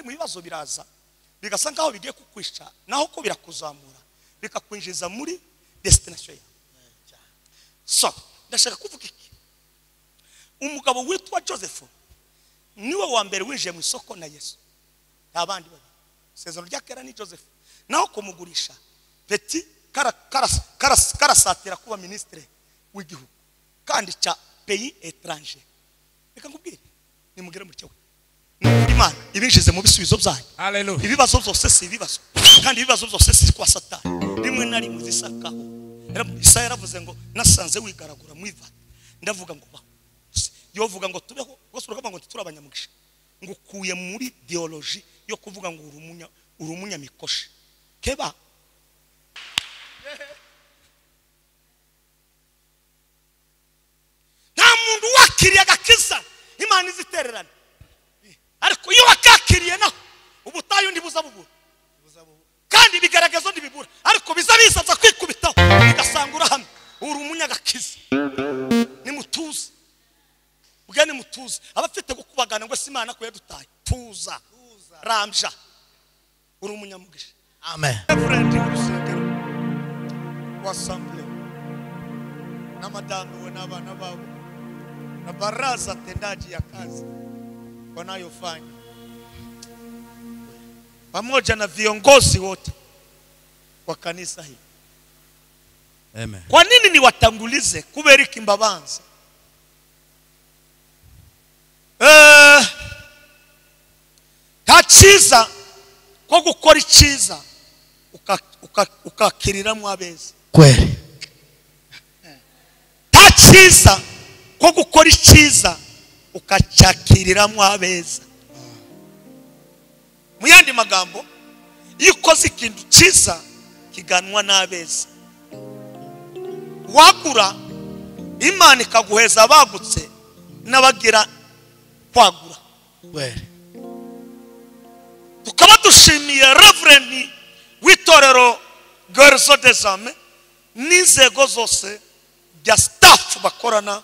kandi mu bibazo biraza bigasa nkaho bigiye kukwisha naho ko birakuzamura bikakwinjiza muri destination yawe. So ndashaka kuvuga iki, umugabo witwa Joseph niwe wa mbere winjiye mu isoko na Yesu, abandi babiri sezano rya kera ni Joseph, naho kumugurisha Peti karasatira kuba ministre w'igihugu kandi cha pays étranger. Reka nkubwire nimugere muri cyawe Imana ibinjize mu bisubizo byanyu. Hallelujah. Ibibazo byose si ibibazo kandi ibibazo byose si kwa Satani, rimwe na rimwe zisakaho. Isaya yaravuze ngo nasanze wigaragura mu iva, ndavuga ngo baho yovuga ngo tubeho gose uruvuga ngo turabanyamugisha ngo kuye muri theology yo kuvuga ngo urumunya mikoshe keba nta muntu wakiriye agakiza Imana izitererana, ariko iyo wakakiriye naho ubutayu ndibuza bubura kandi bigaragazo ndibibura, ariko bizabisaza kwikubitaho bigasangura hano urumunya gakiza. Nimutuze bugane mutuze, abafite gukubagana ngo Imana ko yadutaye tuza ramja urumunyamugisha. Amen. Friend urusengero wasamble na madame we n'abana babo na baraza tendaji ya kazi wanayofanya pamoja na viongozi wote wa kanisa hili. Amen. Kwa nini niwatangulize kubera ikimbabanza? Tachiza ko gukora iciza ukakirira mu abeza. Kweli. Tachiza ko gukora iciza ukachakirira mu abeza. Mu yandi magambo, iyo ukoze ikintu ciza kiganwa n'abeza, wagura Imana ikaguheza abagutse n'abagira kwagura. Kweli. Tukaba dushimiye Reverend w'itorero Gerso des Ames n'inzego zose bya staff bakorana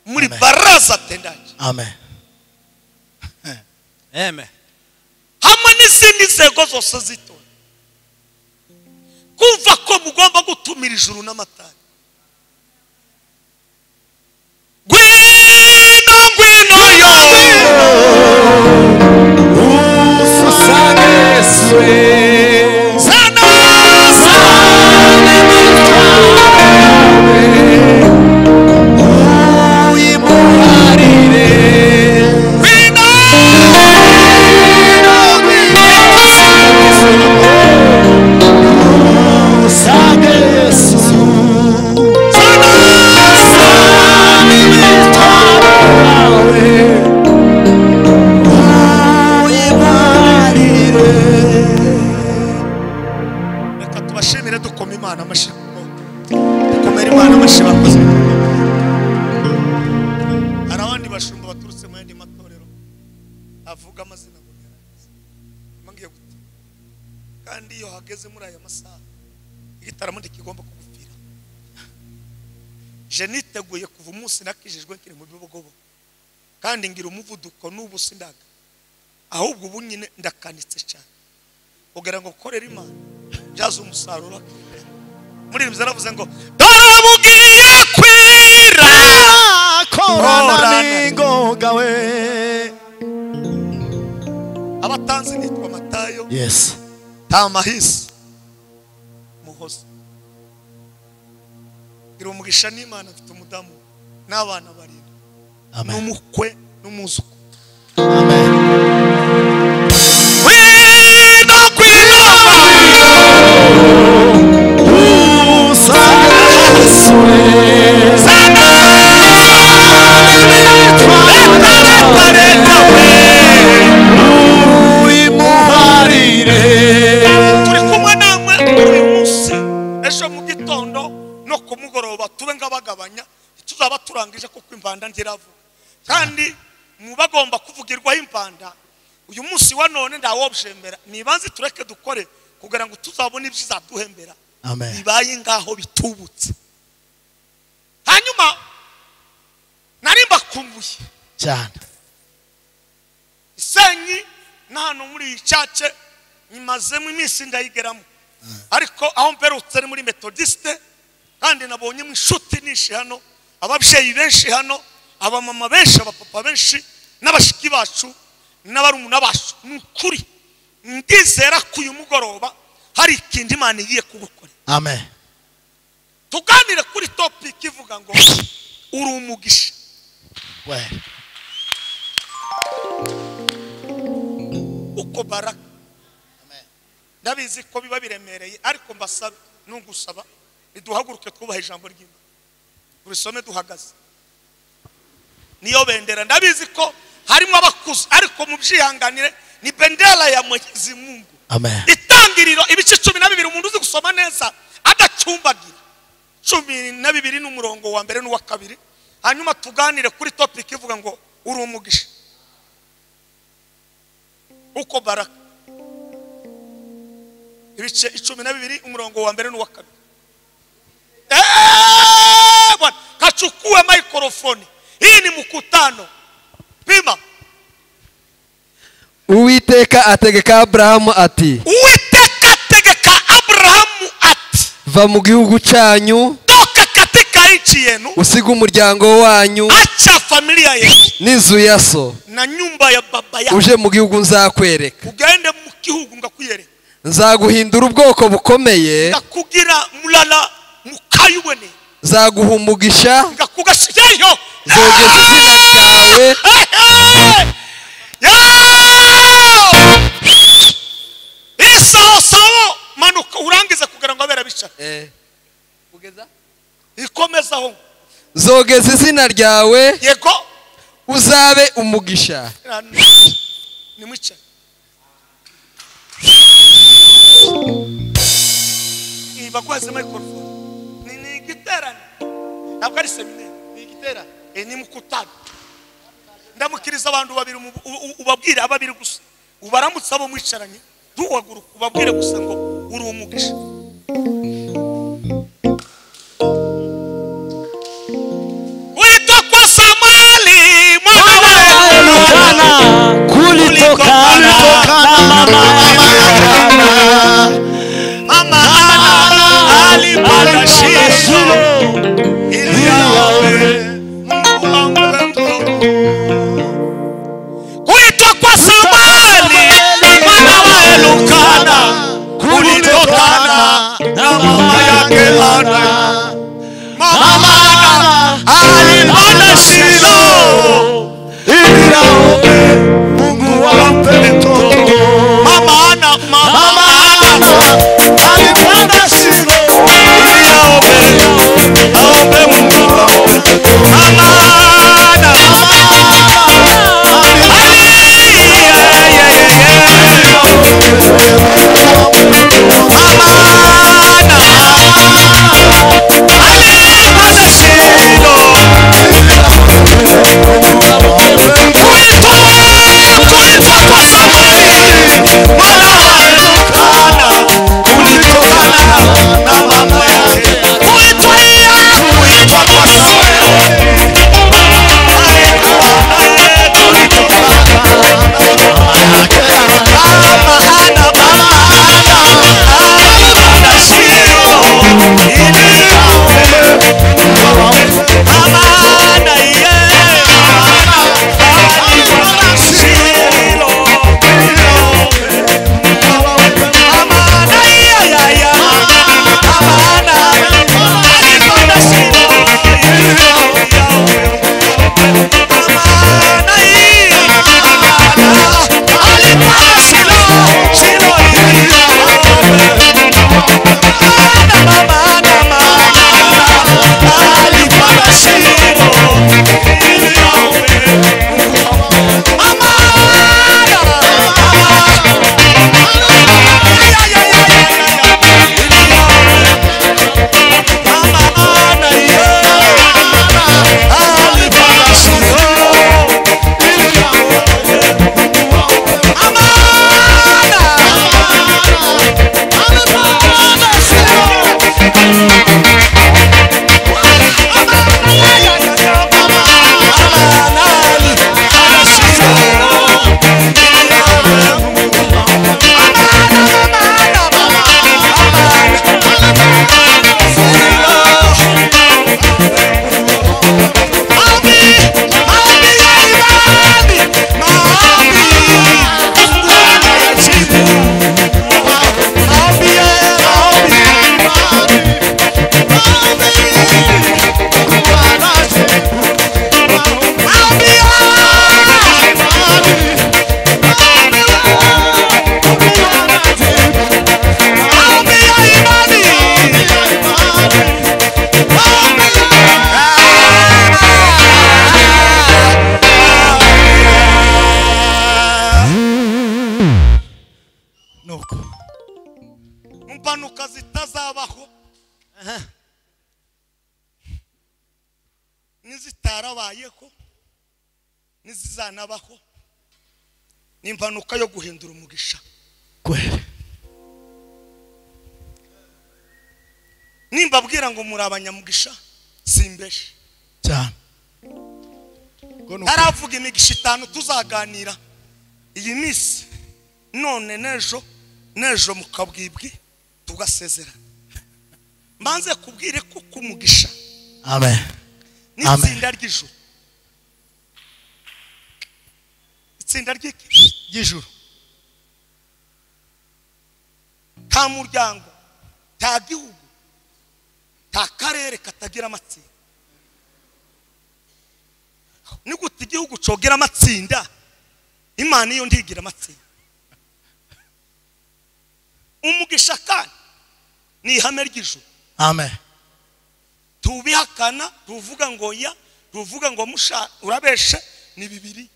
muri Amen. baraza tendaje. Amen. Amen. Hamwe n'izindi nzego zose zitora kumva ko mugomba gutumira ijuru n'amatara. Gwino yo niteguye kuva umunsi nakijijwe nkiri mu bibogobo kandi ngira umuvuduko n'ubu sindaga, ahubwo ubu nyine ndakanitse cyane kugira ngo korera Imana byaza umusaruro. Muri rimwe zaravuze ngo darabugiye kwira korana n'ingoga we. Abatanzi nitwa Matayo, Yes. Tamahisi, Muhoza. Gira umugisha n'Imana afite umudamu n'abana barindwi. Amen. N'umukwe n'umuzuko. Amen. Kwino kwino turi kumwe namwe uyu munsi, ejo mu gitondo no kumugoroba tube ngabagabanya tuzaba turangije kuko impanda ntiravu kandi mu bagomba kuvugirwaho impanda. Uyu munsi wa none ndawobshembera nibanze tureke dukore kugira ngo tuzabone ibyiza duhembera. Amen. Bibaye ngaho bitubutse. Hanyuma narimba kumbuye cyane Isenyi nahano muri icace nyimazemo iminsi ndayigeramo ariko aho mperutse ari muri Methodiste kandi nabonye mu inshuti nishi hano ababyeyi benshi hano abamama benshi abapapa benshi n'abashiki bacu n'abarumuna bacu n'ukuri ndizera ko uyu mugoroba hari ikindi Imana igiye kugukora. Amen. Tuganire kuri topic ivuga ngo uri umugisha. Well. Uko baraka. Amen. Ndabizi ko biba biremereye ariko mbasaba nungusaba iduhaguruke twubaha ijambo ry'Imana. Urisome duhagaze. Niyo bendera ndabizi ko harimo abakuze ariko mubyihanganire ni bendera ya Mwenyezi Mungu. Amen. Itangiriro ibice 12 umuntu uzi gusoma neza adacumbagira 12 n'umurongo wa mbere n'uwa kabiri hanyuma tuganire kuri topic ivuga ngo uri umugisha. Uko baraka ibice 12 umurongo wa mbere n'uwa kabiri. Bwana kachukue microphone hii ni mkutano pima. Uwiteka ategeka Abrahamu ati va mu gihugu cyanyu toka katika nchi yenu usiga umuryango wanyu acha familia yenu n'inzu ya so na nyumba ya baba yako uje mu gihugu nzakwereka ugende mu gihugu ngakuyereka nzaguhindura ubwoko bukomeye ngakugira mulala mukayubone nzaguha umugisha ngakugashiyeyo zogeza izina ryawe isaho manuka urangize kugira ngo abera bica kugeza ikomezaho zogeza izina ryawe yego uzabe umugisha ni mwica ibagwaze microphone ni giterane ntabwo ari seminaire ni giterane ni mukutano ndamukiriza abantu babiri ubabwire ababiri gusa ubaramutse abo mwicaranye duhaguruka ubabwire gusa ngo uri umugisha. Wito kwa Samali mwana kulitokana mama alipanda shilo ili awe kuitwa kwa Samali mwana wa Elukana kulitokana na mama yake Hana. Mama alipanda Shilo ili aombe Mungu ampe mtoto. nuko impanuka zitazabaho n'izitarabayeho n'izizanabaho ni impanuka yo guhindura umugisha kwere nimba bwira ngo muri abanyamugisha simbeshe cyane taravuga imigisha 5 tuzaganira iyi minsi none nejo mukabwibwi tugasezera mbanze kubwire ko kumugisha amen n'itsinda ry'ijuru itsinda ry'ijuru ka muryango ta gihugu ta karere katagira amatsinda ni gute igihugu cogera amatsinda imana iyo ndigira amatsinda umugisha kandi ni ihame ry'ijuru amen tubihakana tuvuga ngo ya tuvuga ngo musha urabeshe ni bibiri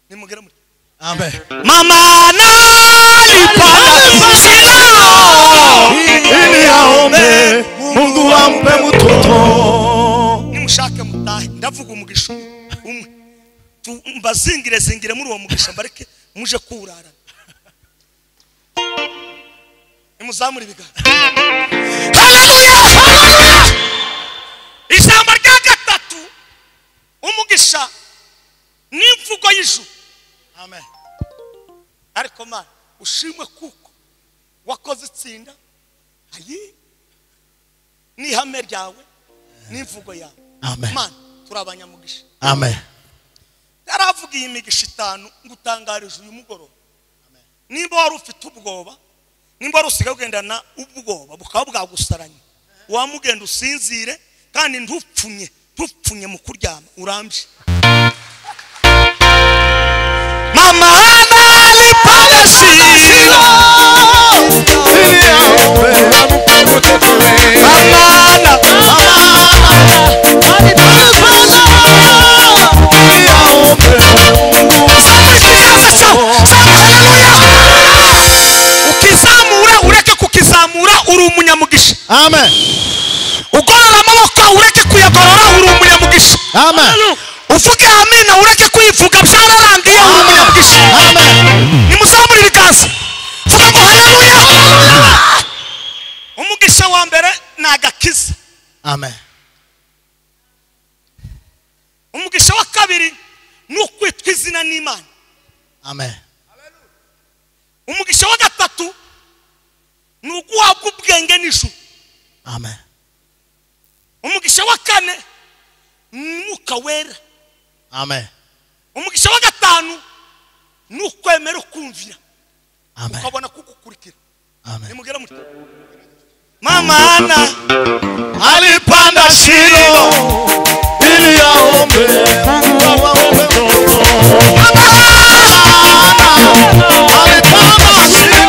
nimugera muri amen mama nalipanda ili aombe Mungu ampe mtoto nimushake mutahe ndavuga umugisha umwe mbazingire muri uwo mugisha mbareke muje kurara nimuzamura ibiga haleluya ijambo rya gatatu umugisha n'imvugo y'ijuru amen ariko man ushimwe kuko wakoze itsinda ayi ni ihame ryawe n'imvugo yawe amen man turabanyamugisha amen yaravuga iyi migisha 5 ngutangarije uyu mugoroba nimba wari ufite ubwoba nimba wari usigaye ugendana ubwoba bukaba bwagusaranye wamugenda usinzire kandi ntupfunye mu kuryama urambye mama nalipanda shilo ili aombe mtoto ukizamura ureke kukizamura uri umunyamugisha amen ugorora amaboko ureke kuyagorora uri umunyamugisha amen uvuge amina ureke kuyivuga byararangiye uri umunyamugisha amen nimuzamure ibiganza vuga ngo haleluya umugisha wa mbere ni agakiza amen umugisha wa kabiri ni ukwitwa izina n'Imana amen umugisha wa gatatu ni uguhabwa ubwenge n'ijuru amen umugisha wa kane ni umwuka wera amen umugisha wa gatanu ni ukwemera ukumvira amen ukabona kugukurikira amen nimugera muri mama ana alipanda shilo ili aombe Mungu ampe mtoto alipanda shilo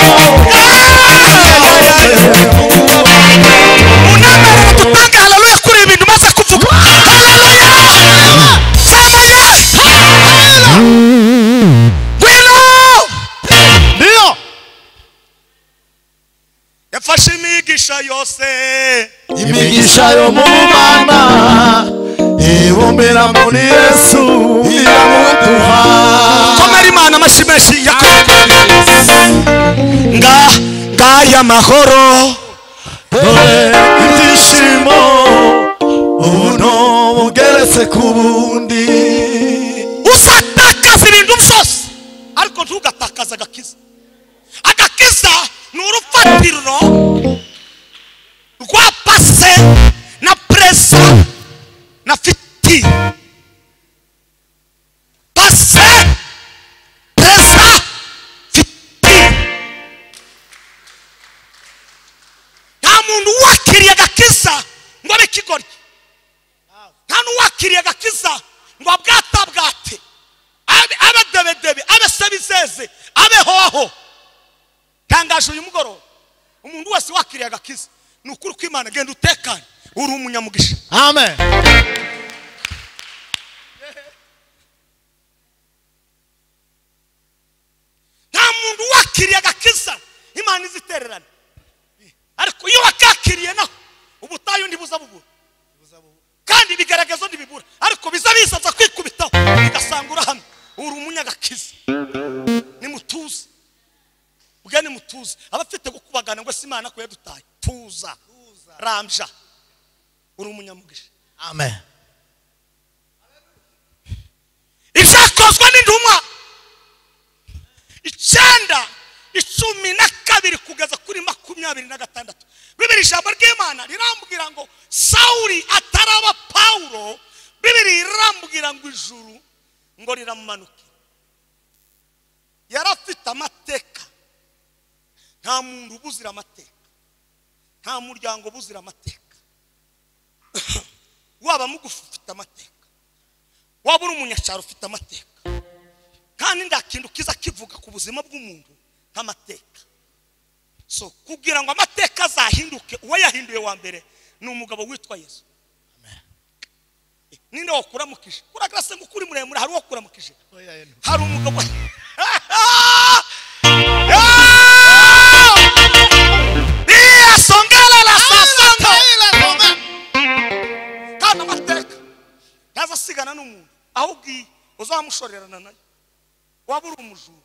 unamara tutanga haleluya kuri ibintu maze kuvuga haleluya sema ndio yafashe imigisha yose imigisha yo mu Mana ibumbira muri Yesu iramuduha komera Imana amashimeshi ngaya mahoro dore ibyishimo uno bugeretse ku bundi usatakaza ibintu byose ariko ntugatakaza agakiza ni urufatiro rwa pase na presa na fiti pase presa fiti nta muntu wakiriye agakiza ngo abe ikigoryi nta n'uwakiriye agakiza ngo abwatabwate abe debedebe abe sebizeze abe hoho tangaje uyu mugoroba umuntu wese wakiriye agakiza ni ukuri ko Imana genda utekane uri umunyamugisha amen nta muntu wakiriye agakiza itererana ariko iyo wakakiriye naho ubutayu ndibuza bubura kandi bigaragazo ndibibura ariko biza bisaza kwikubitaho bigasangura hamwe uri umunyagakiza nimutuze bugane mutuze abafite gukubagana ngo Imana ko yadutaye tuza ramja uri umunyamugisha amen Isakozwa n'indumwa 9:12 kugeza kuri 26 Bibiri ijambo ry'Imana rirambwira ngo Sauli ataraba Paulo Bibiri irambwira ngo ijuru ngo riramumanuka yarafite amateka nta muntu ubuzira amateka nta muryango ubuzira amateka waba mugufi ufite amateka waba uri umunyacyaro ufite amateka kandi ndakindu kiza kivuga ku buzima bw'umuntu nk'amateka so kugira ngo amateka azahinduke uwo yahinduye wa mbere ni umugabo witwa Yesu amen ninde wakuramukije uragrase ngo kuri muremure hari wakuramukije hari umugabo kandi amateka ntazasigana n'umuntu ahubwo uzamushorerana nayo waba uri umujuru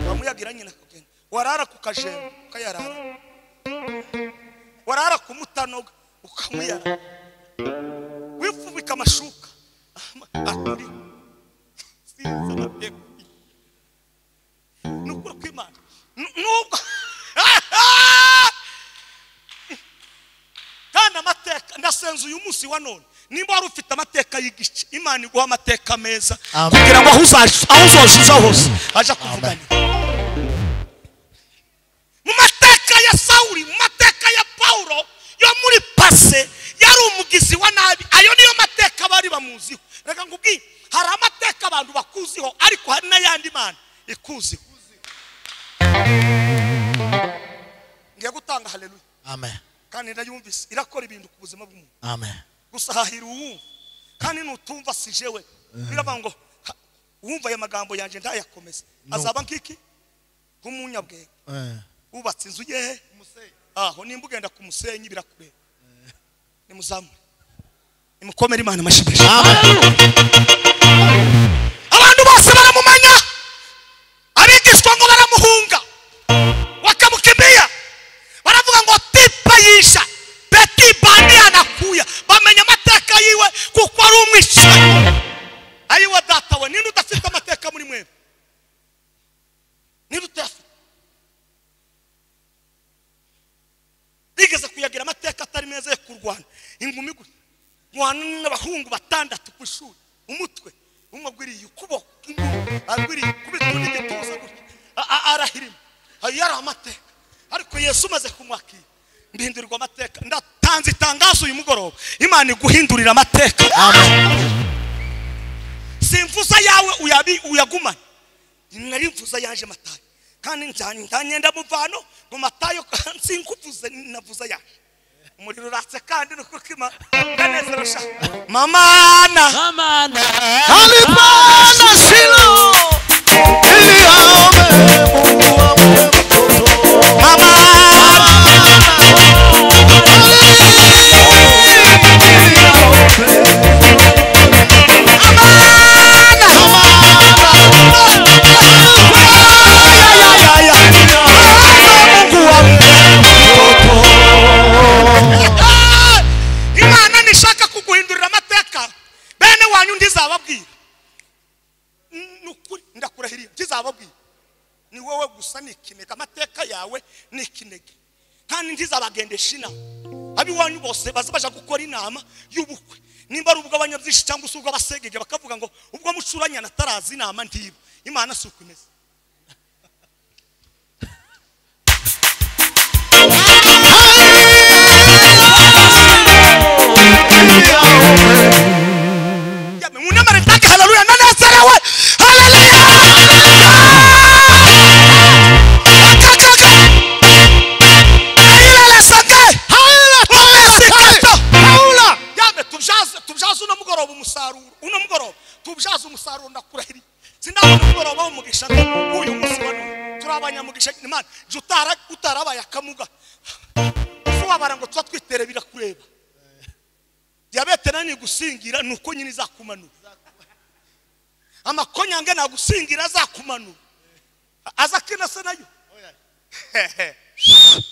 wamuyagira nyina kugenda warara ku kajembe ukayarara warara ku mutanoga ukamuyara wifubika amashuka akuri sinza amateka nukuri kw'Imana nubwo kandi amateka ndasenze uyu munsi wa none nimba wari ufite amateka y'igice Imana iguha amateka meza kugira ngo aho uzojuza hose aja kuvugana mu mateka ya Sauli mu mateka ya Paulo yo muri pase yari umugizi wa nabi ayo niyo mateka bari bamuziho reka ngubwi hari amateka abantu bakuziho ariko hari n'ayandi Imana ikuziho ngiye gutanga haleluya amen kandi ndayumvise irakora ibintu ku buzima bw'umuntu amen gusahahira uwumva kandi nutumva sijewe biravuga ngo wumva aya magambo yanje ndayakomeza azaba nkiki nk'umunyabwenge ubatse inzu ye aho nimba ugenda ku musenyi birakureba nimuzamure nimukomere Imana amashimwe abantu bose baramumanya abigishwa ngo baramuhunga wakamukimbia baravuga ngo tipa yisha beti bandi anakuya bamenya amateka yiwe kuko ari umwishywa ayiwa data we ninde udafite amateka muri mwe ninde utafite bigeze kuyagira amateka atari meza yo kurwana ingumi gute mwana n'abahungu batandatu ku ishuri umutwe umwe gwiriye ukuboko agwiriye kubitundi gituza gutya arahirima ayara amateka ariko Yesu maze kumwakira mbindurirwa amateka ndatanze itangazo uyu mugoroba Imana iguhindurira amateka simvuza yawe uyagumana nari mvuza yaje matayo kandi njyanyenda muvano mu matayo sinkuvuze navuza yaje umuriro uratse kandi nukukima ndanezero sha mamana Alipana silo ili aome Mungu ampe mtoto Imana nishaka kuguhindurira amateka bene wanyu ndizababwira nukuri ndakurahiriye ndizababwira ni wowe gusa nikinega amateka yawe nikinege kandi ndizabagendesha inama abi wanyu bose bazabaja gukora inama y'ubukwe nimba ari ubwo abanyabyinshi cyangwa usubwo abasegeje bakavuga ngo ubwo mucuranya natarazi inama ndiba Imana suko imeze Munamare take haleluya nanezerewe haleluya tubyaza uno mugoroba umusaruro ndakurahiri sindabona umugoroba w'umugisha uyu munsi wa none turi abanyamugoroba wumvishe Imana utarabaye akamuga wabara ngo tuba twitere birakureba diabete nani gusingira nuko nyine izakumanura amakonyange nagusingira azakumanura azakina se nayo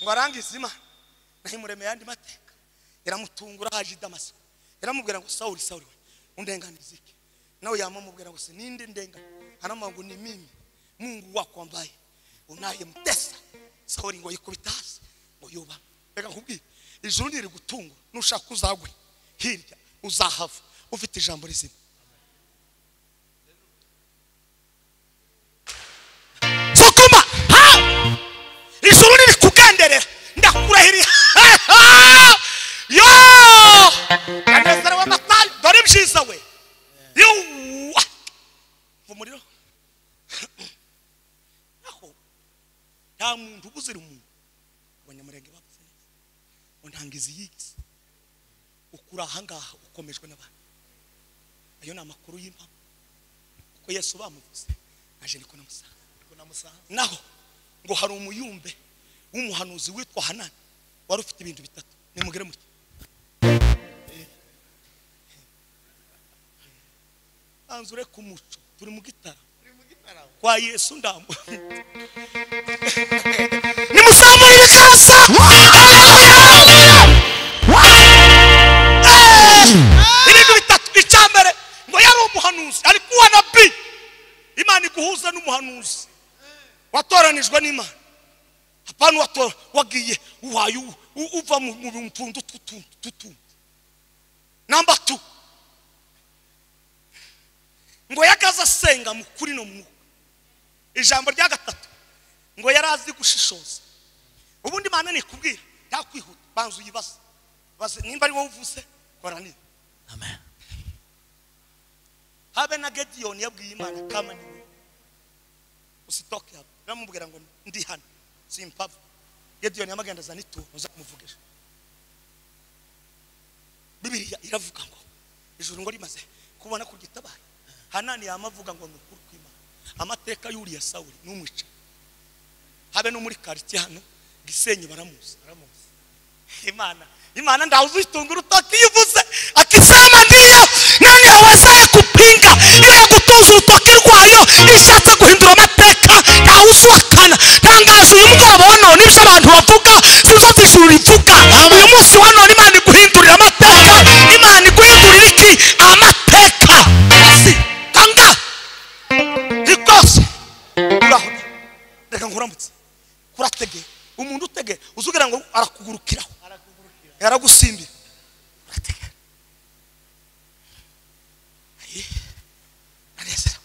ngo arangize Imana nahimureme yandi mateka iramutungura haje Damasiko iramubwira ngo Sauli we undenganiza iki nawe yamamubwira ngo sininde ndenga hanamangu ni mimi Mungu wako ambaye unayemtesa Sauli ngo yikubita hasi ngo yuba reka nkubwire ijuru riri gutunga nushaka uzagwe hirya uzahava ufite ijambo rizima sokuma ijuru riri kugenderera ndakurahiri yo kanezera wa matali dore byiza we yo vumuriro aho nta muntu ubuzira umuntu abanyamurenge bavuze untangiza yigise ukura ahangaha ukomejwe n'abantu ayo ni amakuru y'impamo uko Yesu bamuvuze naje niko namusanga naho ngo hari umuyumbe w'umuhanuzi witwa Hanani wari ufite ibintu bitatu nimugere muti anzure ku muco turi mu gitara kwa Yesu ndambo nimusama ibiganza ibintu bitatu icyambere ngo yari umuhanuzi ari kuwa nabi Imana iguhuza n'umuhanuzi watoranijwe n'Imana hapana wagiye uwayu uva mu mpundu tutu number 2 ngo yagaza senga mukuri no mwuka ijambo rya gatatu ngo yarazi gushishoza ubundi Imana ni kubwira yakwihuta banzu yibaza baze nimba ari wowe uvuze korani amen habe na Gideon yabwiye Imana kama ni usitoke hapo ramubwira ngo ndi hano simpava Gideon yamagenda za nito uza kumuvugisha Bibiliya iravuga ngo ijuru ngo rimaze kubona ku gitabaye Hanani yamavuga ngo nukuri kw'Imana amateka y'uriya Sauli n'umwica habe no muri quartier hano Gisenyi baramuzi Imana ndauzu itunguru toki yivuze akisema ndiyo nani hawezaye kupinga ile gutuza utoki rwayo ishatse guhindura amateka ndauzu akana tangaje uyu mugabo wa none ibyo abantu bavuga sizo zishuri ivuga uyu munsi wa none Imana iguhindurira amateka Imana iguhindurira iki amateka asi kanga rikose uraho reka nkuramutse kuratege umuntu utege uzugira ngo arakugurukiraho yaragusimbira urategera anezerewe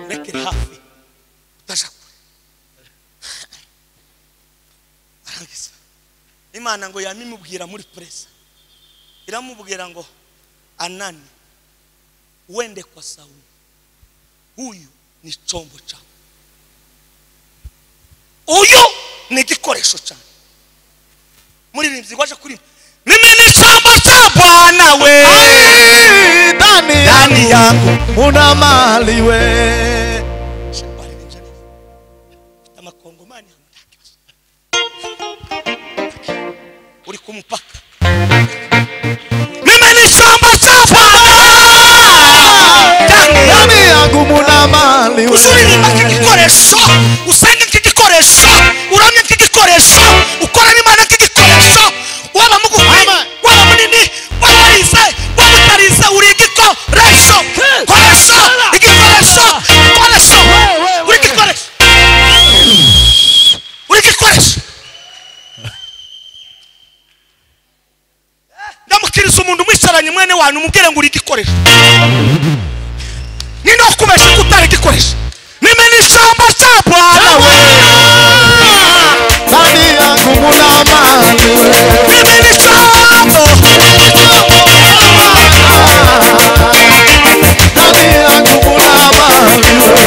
rekere hafi utajakure arangiza Imana ngo yamimubwira muri presa iramubwira ngo Anani wende kwa Sauli huyu ni chombo chako uyu ni gikoresho cyane muri rimzi kwaje kuri mimi ni chombo cha Bwana we ndani yangu una mali we kama Kongomani hamtaki uri kumupaka mimi ni chombo cha Bwana ndani yangu una mali we usuririmba kigikoresho usenge kigikoresho uramye kigikoresho ukora n'Imana kigikoresho waba muguhama waba munini waba warize waba utarize uri igikoresho koresho igikoresho koresho uri igikoresho ndamukiriza umuntu mwicaranye mwene wanyu mubwire ngo uri igikoresho nino kubesha kutari igikoresho mimi ni shamba cha Bwana we ndani yangu una mali we mimi ni shamba ndani yangu una mali we mimi ni shamba ndani yangu una mali we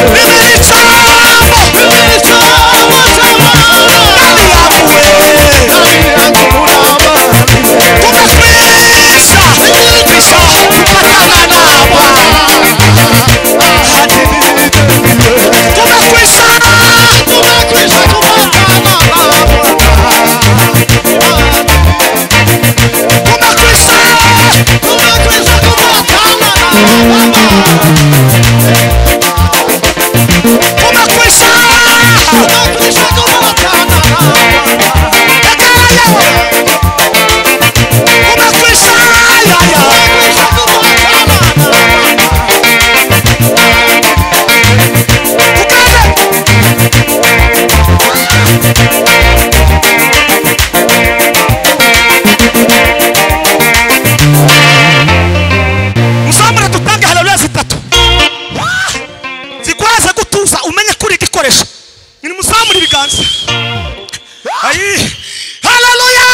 Ayi. Haleluya.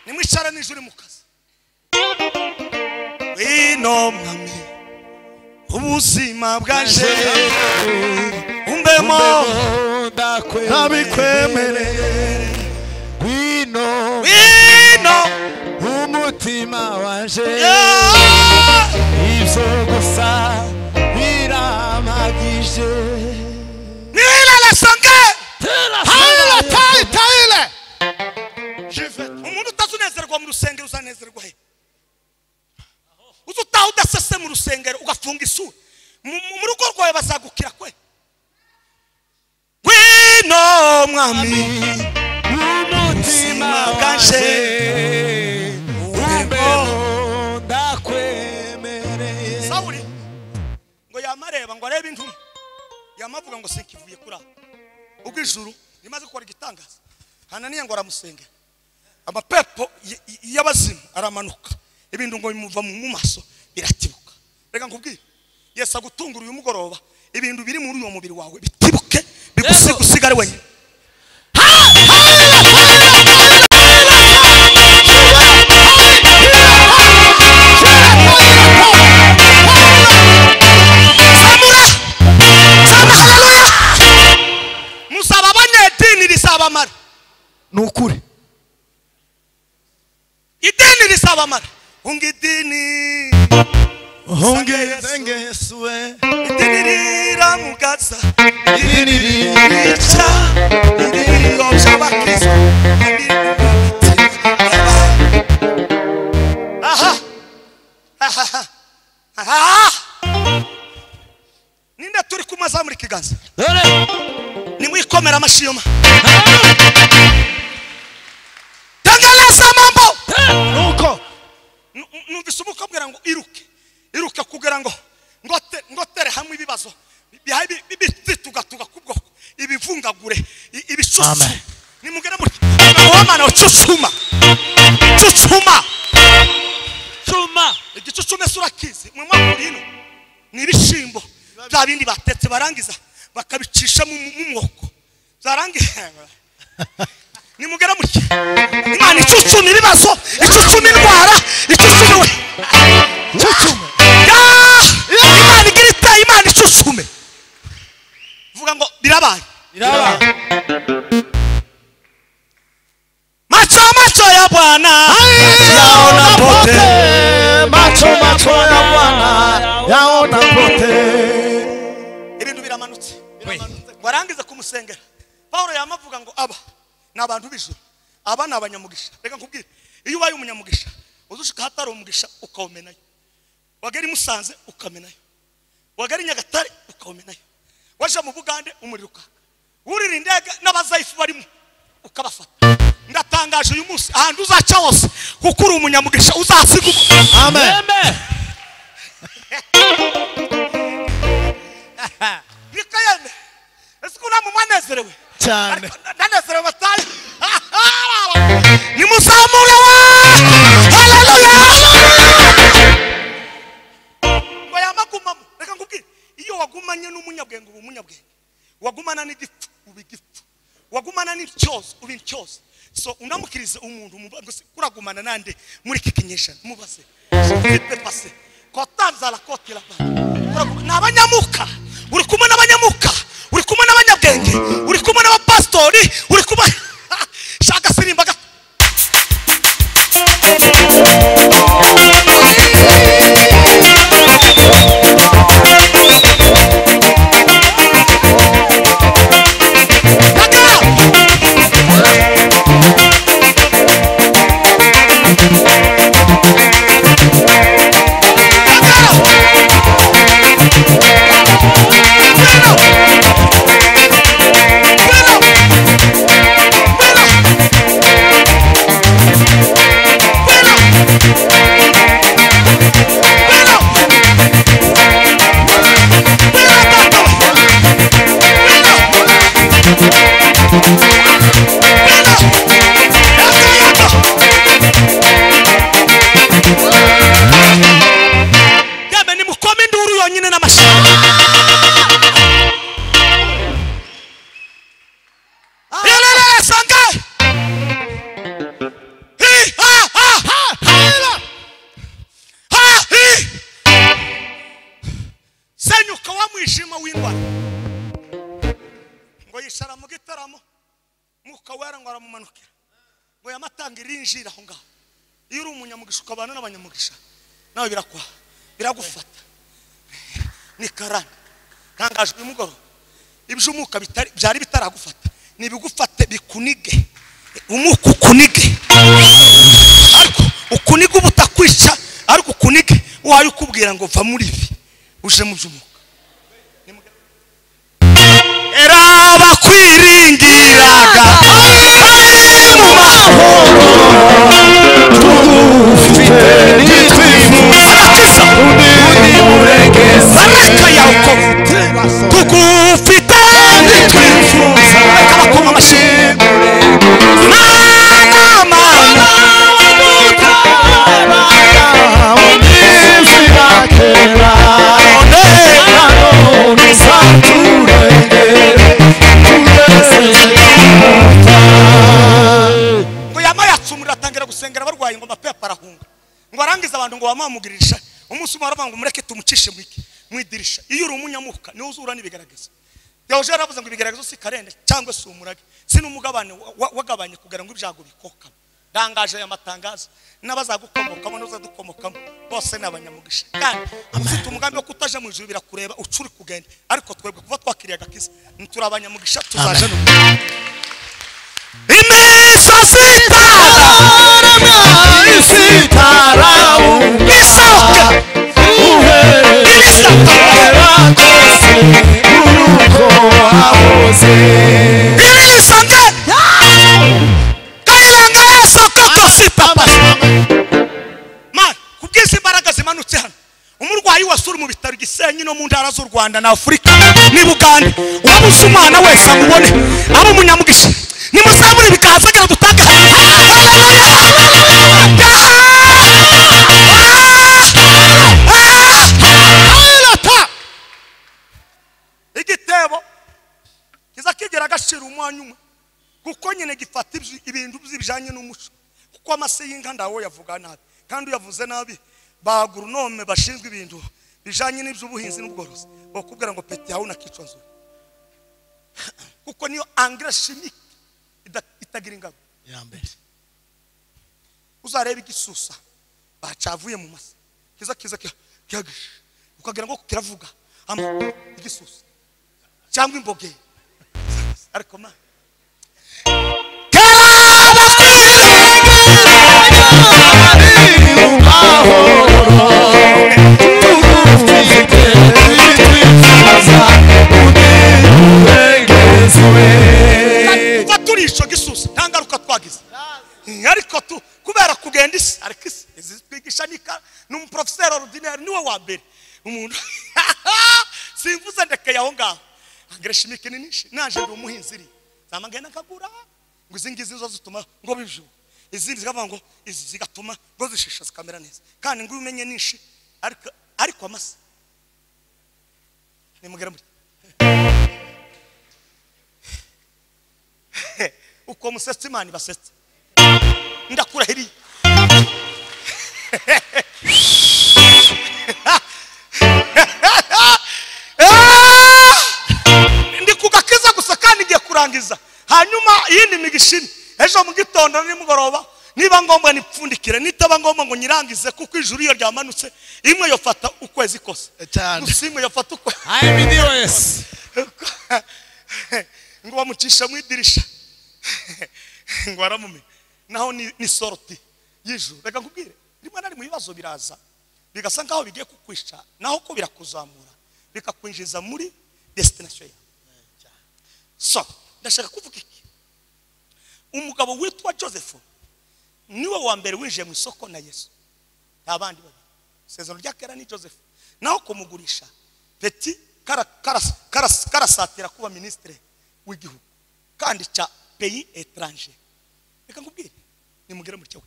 Nimwicara nijuri mu kazi. Wino mwami ubuzima bwaje umbemo ndabikwemereye wino umutima waje ibyo gusa biramagije nila la sange hayile tayile umuntu utazunezerwa mu rusengero uzanezerwa he uzutaha udasese mu rusengero ugafunga isura mu rugo rwawe bazagukira kwe wino mwami umutima waje umbemo ndakwemereye Sawuli ngo yamareba ngo arebe intumwa yamavuga ngo sinkivuye kuri aho ubwo ijuru rimaze gukora igitangaza Hananiya ngo aramusengera amapepo y'abazimu aramanuka ibintu ngo bimuva mu maso biratibuka reka nkubwire Yesu agutungura uyu mugoroba ibintu biri muri uwo mubiri wawe bitibuke bigusigare wenyine musaba abanyedini risabamara nukuri idini risabamara unga idini hongezengeswe idini riramugaza idini rica idini yosha abakristo ninde turi kumaza muri kiganza nimwikomera amashiyoma tangaleza mambo nuko numvise umukobwira ngo iruke kugira ngo tere hamwe ibibazo bitugatuga kubwoko ibivungagure ibishushu nimugera muri wamana ucucuma igicucume surakizi mu makurino ni ibishimbo bya bindi batetse barangiza bakabicisha mu mwoko zarangiye nimugera muri Imana icucuma ibibazo icucuma indwara icucuma we Imana igirita Imana icucume vuga ngo birabaye macho ya Bwana yaona pote macho ya Bwana yaona pote ibintu biramanutse warangiza kumusengera Paulo yamavuga ngo aba nabantu bijuru aba nabanyamugisha reka nkubwire iyo ubaye umunyamugisha uzushika hatari umugisha ukawumenayo wageri Musanze ukamenayo wageri Nyagatare ukawumenayo waje mu Bugande umuriruka urira indege n'abazayifu barimo ukabafata ndatangaje uyu munsi ahantu uzaca hose kuko uri umunyamugisha uzasiga amen bikayeme ese kuna mu manezerewe cyane ndanezerewe bataye ni musamura wa haleluya ngo yamagumamo reka nkubwire iyo wagumanye n'umunyabwenge umunyabwenge wagumana n'igipfu ubigipfu wagumana n'icyozo ubintyozo so unamukirize umuntu kuragumana nande muri kikinyesha mubaze vite passe kotanza la kote la n'abanyamuka uri kumwe n'abanyamuka uri kumwe n'abanyabwenge uri kumwe n'abapastori uri kumwe shaka sirimba umwijima w'indwara ngo yishara mu gitaramo muka wera ngo aramumanukira ngo yamatanga irinjira aho ngaho iyo uri umunyamugisha ukabana n'abanyamugisha nawe biragufata ni karani kangaje uyu mugoroba ibyumuka byari bitaragufata nibigufate bikunige umuku kunige ariko ukuniga ubutakwisha ariko kunige wayo ukubwira ngo va muri ibi uje mu byumuka era bakwiringiraga mu mahoro tugufite nitwifuza agakiza undi murengeza baraka yawe ko tugufite nitwifuza reka bakoma amashyi ngo yamayatsumura atangira gusengera abarwayi ngo mapepa arahunga ngo arangiza abantu ngo bamamugirisha umunsi umwe aravuga ngo mureke tumucishe mu idirisha iyo uri umunyamuka niwe uzura n'ibigaragaza Theogene aravuze ngo ibigaragazo si karende cyangwa si umurage si n'umugabane wagabanye kugira ngo ibyago bikokame dangaje aya matangazo n'abazagukomokamo n'uzadukomokamo bose n'abanyamugisha kandi ufite umugambi wo kutaje mu ijuru birakureba ucuri kugenda ariko twebwe kuva twakiriye agakiza turi abanyamugisha tuzaje no imisozi isitara isoke uruko wahoze ibisange kailanga soko kosipapa man kubwiza imbaraga zimanutse hano umurwayi wasuri mu bitaro Gisenyi no mu ntara z'u Rwanda na Afrika ni Buganda wabuze umwana wese amubone abo munyamugisha nimuzamure bikazagira dutanga igitebo kiza kigera gashira umwanya umwe kuko nyine gifata ibintu by'ibijanye n'umuco kuko amase y'inka ndawo yavuga nabi kandi uyavuze nabi ba agronome bashinzwe ibintu bijanye n'iby'ubuhinzi n'ubworozi bakubwira ngo peti hauna kichwa nzuri kuko niyo engrais chimique itagira ingabo ya mbere uzareba igisusa bacavuye mu mase kiza ukagira ngo kiravuga igisusa cyangwa imboge ariko ma faturisho gisusa ntangaruka twagize ariko tu kubera kugenda isi ariko isi twigisha n'umuprofesseur ordinaire niwe wa mbere umuntu simvuze ndeke yaho ngaho agreshimike ninishe naje ndi umuhinzi ri zamagenda kagura ngo izingizi zo zituma ngo biju izindi zikavuga ngo izi zigatuma ngo zishisha zikamera neza kandi ngo umenye nishi ariko amase nimugera muri uko musetse imana basetse ndakurahiri ndi kugakiza gusa kandi ngiye kurangiza hanyuma yindi migishini ejo mu gitondo nimugoroba niba ngombwa nipfundikire nitaba ngombwa ngo nyirangize kuko ijuru iyo ryamanutse imwe yofata ukwezi kose gusimwe yofata uko IMDOS ngo bamucisha mu idirisha ngo aramume naho ni sorti y'ijuru reka nkubwire rimwe na rimwe ibibazo biraza bigasa nkaho bigiye kukwisha naho ko birakuzamura bikakwinjiza muri destination yawe so ndashaka kuvuga iki umugabo witwa Joseph niwe wa mbere winjiye mu isoko na Yesu abandi babiri sezono rya kera ni Joseph naho kumugurisha peti karasatira kuba ministre w'igihugu kandi cha pays étranger reka nkubwire nimugere muri cyawe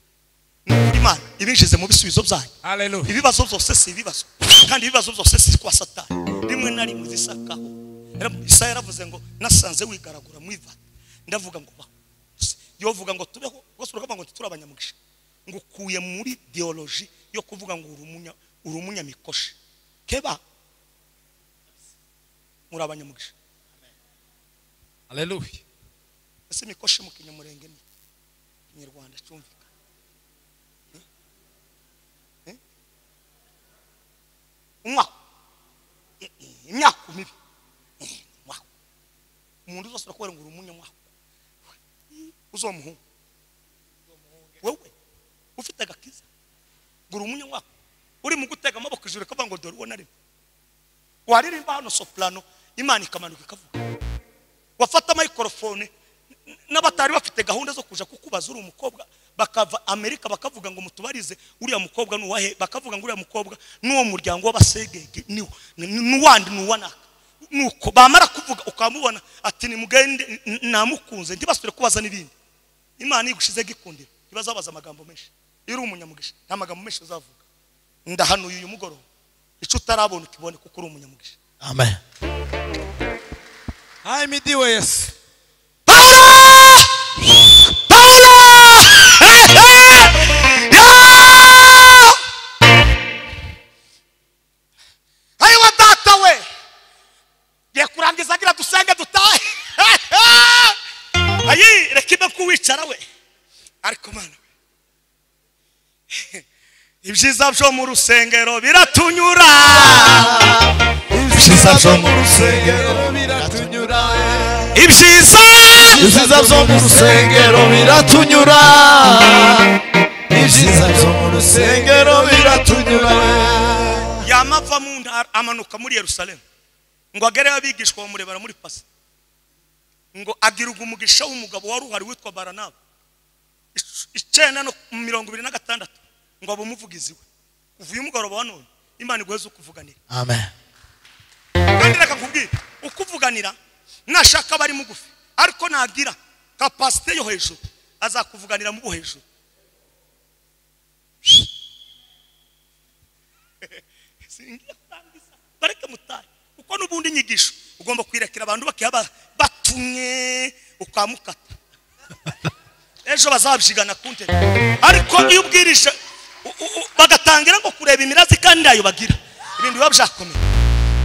Imana ibinjize mu bisubizo byanyu haleluya ibibazo byose si ibibazo kandi ibibazo byose si kwa satani rimwe na rimwe zisakaho Isaya yaravuze ngo nasanze wigaragura mu ivata ndavuga ngo ba yovuga ngo tubeho bose uravuga ngo turabanyamugisha ngo kuye muri ideology yo kuvuga ngo urumunya mikoshe keba muri abanyamugisha. Haleluya. Ese mikoshi mu kinyamurenge ni Kinyarwanda cyumvika. Imyaka mibi. Umuntu uzose arakora ngo umunyamwaka. Uzomuhungu. Wewe ufite agakiza. Nguru umunyamwaka. Uri mu gutega amaboko ijuru kava ngo dore ubona ari. Waririmba hano soprano Imana ikamanuka ikavuga. Wafata microphone n'abatari bafite gahunda zo kuja kukubaza uri umukobwa bakava Amerika bakavuga ngo mutubarize uriya mukobwa nuwahe, bakavuga ngo uriya mukobwa nuwo muryango w'abasegege nuwandi nuwanaka. Nuko bamara kuvuga ukamubona ati ni mugende namukunze ndibasure kubaza nibindi. Imana igushize gikundira ibazabaza amagambo menshi. Iri umunyamugisha nta magambo menshi uzavuga. Ndahanuye uyu mugoro ico utarabona ukibone kuko uri umunyamugisha. Amen. Ahimidiwe Yesu. Ayiwa data we ye kurangiza gira dusenge dutahe. Ayi rekibe kuwicara we ariko mana ibyiza byo mu rusengero biratunyura. Ibyiza byo mu rusengero biratunyura. Ibyiza byo mu rusengero biratunyura. Ibyiza byo mu rusengero biratunyura. Yamava mu ntara amanuka muri Yerusalemu ngo agere abigishwa bamurebera muri pasi ngo agiruga umugisha w'umugabo wari uhari witwa Baranaba 9:26 ngo abumuvugizi we uvuye umugoroba wa none Imana igweze ukuvuganira. Amen. Kandi reka kubwira ukuvuganira nashaka bari mugufi ariko nagira capacity yo hejuru azakuvuganira mu hejuru. Singiye kurangiza bareke mutaye uko nubundi nyigisho ugomba kwirekera abantu bakiyaba batumye ukamukata. Ejo bazabyigana kunte ariko iyo ubwirije bagatangira ngo kureba imirazi kandi ayo bagira ibintu biba byakomeye.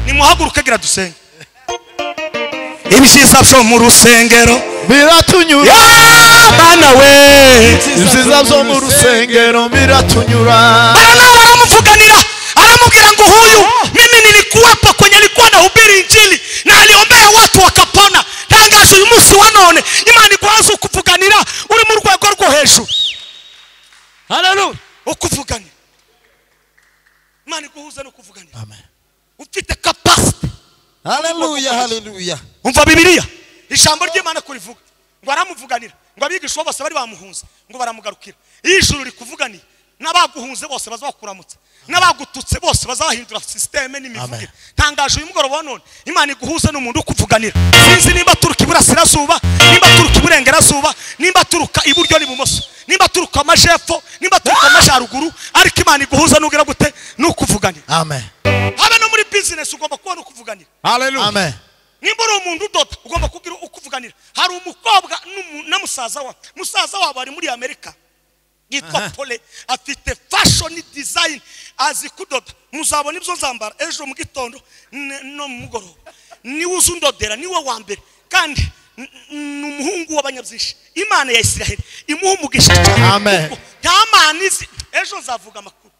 Nimuhaguruke gira dusenge. Ibyiza byo mu rusengero biratunyura. Bana we Ibyiza byo mu rusengero biratunyura. Baramuvuganira aramubwira ngo huyu mimi nilikuwepo kwenye nilikuwa nahubiri injili na aliombea watu wakapona. Tangazo uyu munsi wa none Imana ikwaza ukuvuganira uri mu rwego rwo hejuru. Haleluya. Ukuvuganira Imana iguhuza no kuvuganira. Amen. Ufite capacity. Haleluya, haleluya. Umva Bibiliya ijambo ry'Imana kurivuga ngo aramuvuganira ngo abigisha bose bari bamuhunze ngo baramugarukira. Ijuru rikuvuganiye n'abaguhunze bose bazakuramutsa n'abagututse bose bazahindura systeme n'imivugire. Tangaje uyu mugoroba wa none Imana iguhuza n'umuntu ukuvuganira. Sinzi nimba turuka iburasirazuba, nimba turuka iburengerazuba, nimba turuka iburyo n'ibumoso, nimba turuka amajepfo, nimba turuka amajaruguru, ariko Imana iguhuza n'ugira gute n'ukuvuganira. Amen. Habe no muri business ugomba kubona ukuvuganira. Haleluya. Amen. Nimba uri umuntu udoda ugomba kugira ukuvuganira. Hari umukobwa na musaza wabo ari muri Amerika yitwa Pole afite fashion design azi kudoda. Muzabona ibyo nzambara ejo mu gitondo no mu mugoroba. Niwe uzundodera niwe wa mbere kandi n'umuhungu w'abanyabyinshi. Imana ya Isiraheli imuha umugisha cyane. Amen. Tamanizi ejo nzavuga amakuru.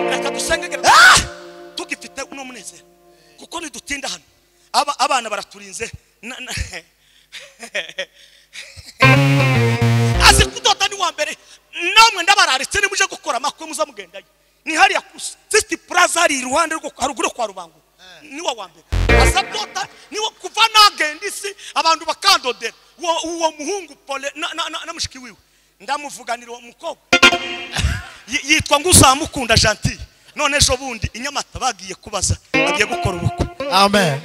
Reka dusengegera tugifite uno munezero kuko nidutinda hano abana baraturinze azi kudoda ni wa mbere namwe ndabararitse nimuje gukora amakwe muzamugendayo ni hariya kusa City Plaza hari iruhande rwo haruguru kwa Rubango ni wa mbere azadoda ni kuva nagenda isi abantu bakandodera uwo muhungu Pole na mushiki wiwe ndamuvuganira uwo mukobwa yitwa ngo uzamukunda Gentil. None ejo bundi inyamata bagiye kubaza bagiye gukora ubukwe. Amen.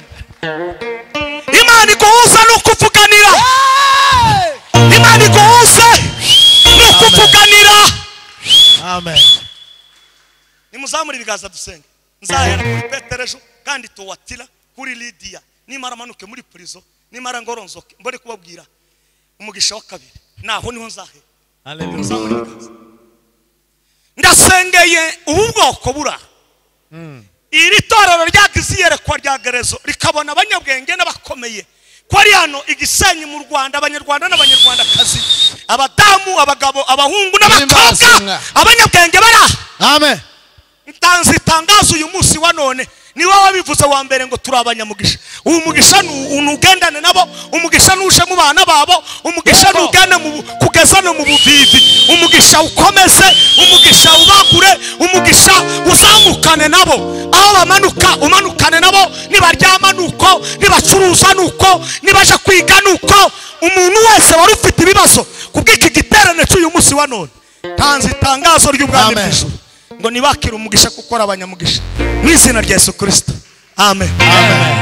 Imana iguhuza no kuvuganira. Imana iguhuza no kuvuganira. Amen. Nimuzamura ibigaza dusenge. Nzahera kuri Petero ejo kandi tuwatira kuri Lydia. Nimara manuke muri prison, nimara ngoronzoke mbone kubabwira umugisha wa kabiri. Naho niho nzahera. Haleluya. Ndasengeye ubu bwoko bura iri torero ryagize iyerekwa rya Gerezo rikabona abanyabwenge n'abakomeye ko ari hano Igisenyi mu Rwanda, abanyarwanda n'abanyarwandakazi, abadamu, abagabo, abahungu n'abakobwa, abanyabwenge bara. Amen. Ntanze itangazo uyu munsi wa none ni wowe wabivuze wa mbere ngo turi abanyamugisha. Uyu mugisha nugendane nabo, umugisha nuje mu bana babo, umugisha nugane kugeza no mu buvivi, umugisha ukomeze, umugisha ubagure, umugisha uzamukane nabo, aho bamanuka umanukane nabo, nibaryama nuko, nibacuruza nuko, nibaje kwiga nuko. Umuntu wese wari ufite ibibazo kubw'iki giterane cy'uyu munsi wa none, ntanze itangazo ry'ubwami bw'ijuru ngo nibakire umugisha kuko abanyamugisha mu izina rya Yesu Kristo. Amen.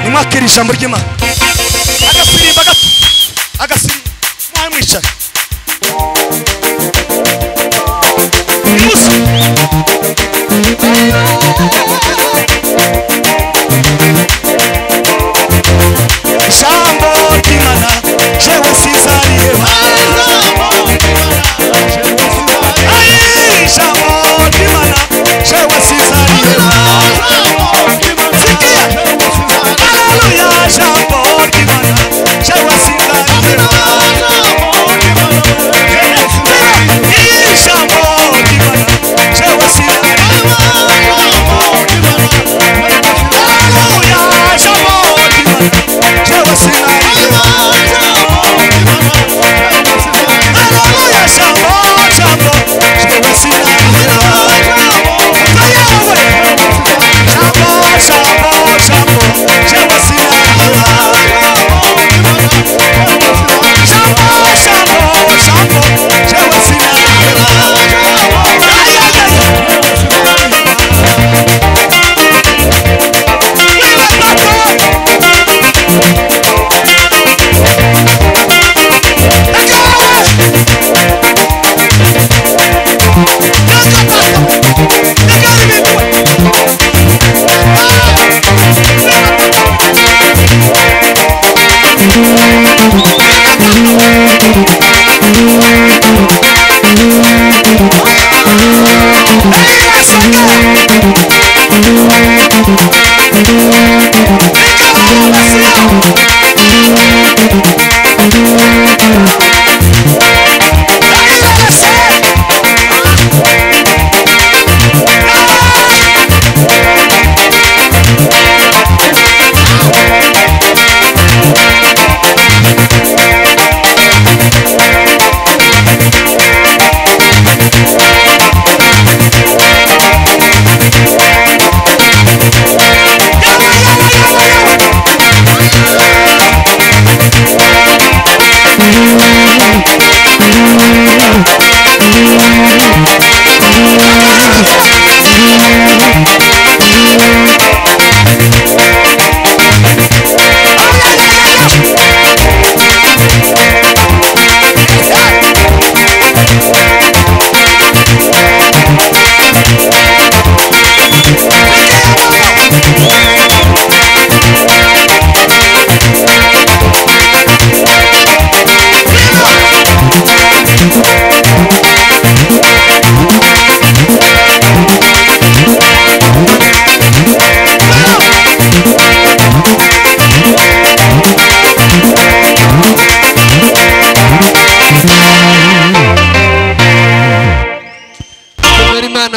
Nimwakire ijambo ry'Imana. Agasirimba gato, agasirimba mwamwicara ijambo ry'Imana jewe sizariye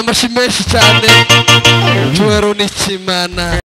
amashyi menshi cyane. Cyubahiro ni Imana.